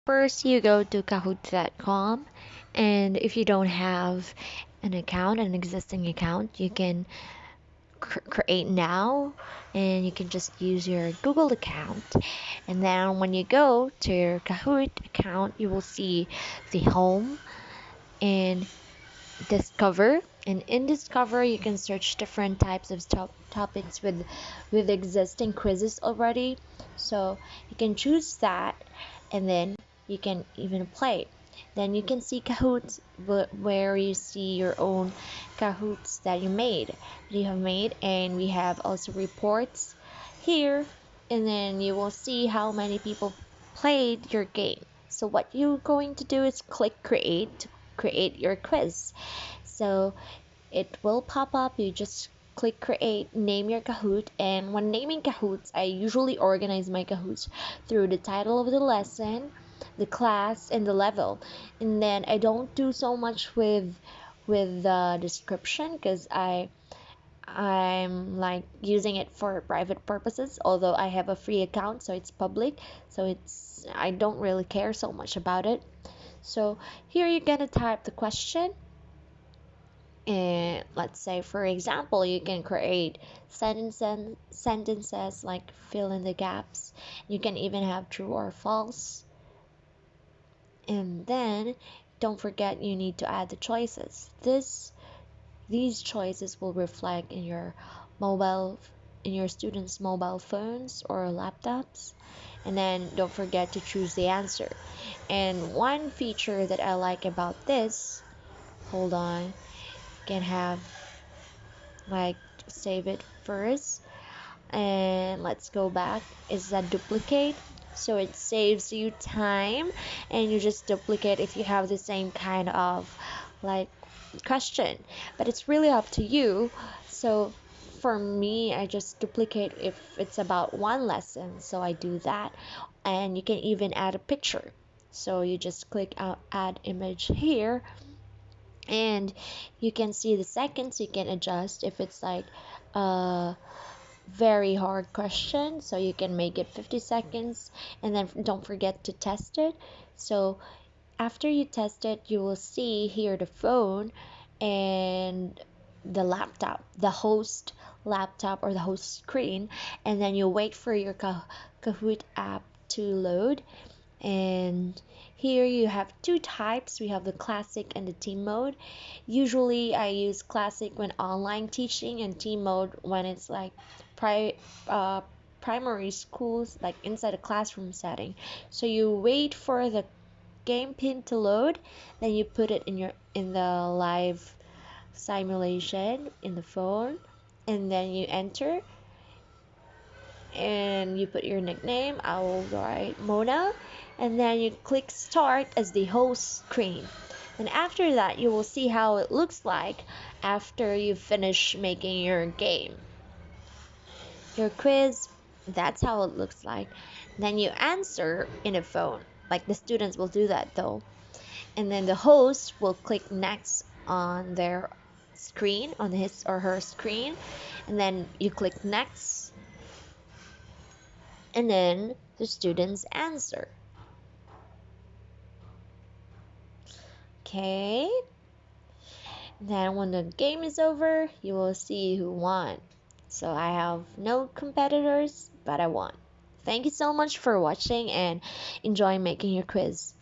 First, you go to kahoot.com, and if you don't have an existing account, you can create now, and you can just use your Google account. And then when you go to your Kahoot account, you will see the home and discover. And in discover, you can search different types of topics with existing quizzes already. So you can choose that, and then you can even play. Then you can see Kahoots, where you see your own Kahoots that you have made, and we have also reports here, and then you will see how many people played your game. So what you're going to do is click create to create your quiz. So it will pop up. You just click create, name your Kahoot, and when naming Kahoots, I usually organize my Kahoots through the title of the lesson, the class, and the level. And then I don't do so much with the description because I'm like using it for private purposes, although I have a free account, so it's public, so it's I don't really care so much about it. So here you're gonna type the question, and let's say for example you can create sentences like fill in the gaps. You can even have true or false, and then don't forget you need to add the choices. These choices will reflect mobile in your students' mobile phones or laptops. And then don't forget to choose the answer. And one feature that I like about this, hold on, can have like save it first, and let's go back, is that duplicate. So it saves you time, and you just duplicate if you have the same kind of like question, but it's really up to you. So for me, I just duplicate if it's about one lesson, so I do that. And you can even add a picture, so you just click out add image here, and you can see the seconds. You can adjust if it's like a very hard question, so you can make it 50 seconds. And then don't forget to test it. So after you test it, you will see here the phone and the laptop, the host laptop or the host screen, and then you wait for your Kahoot app to load. And here you have two types. We have the classic and the team mode. Usually I use classic when online teaching, and team mode when it's like pri uh, primary schools, like inside a classroom setting. So you wait for the game pin to load, then you put it in the live simulation in the phone, and then you enter, and you put your nickname. I will write Mona, and then you click start as the host screen. And after that, you will see how it looks like after you finish making your game, your quiz. That's how it looks like. Then you answer in a phone, like the students will do that though. And then the host will click next on their screen, on his or her screen, and then you click next, and then the students answer. Okay, then when the game is over, you will see who won. So I have no competitors, but I won. Thank you so much for watching, and enjoy making your quiz.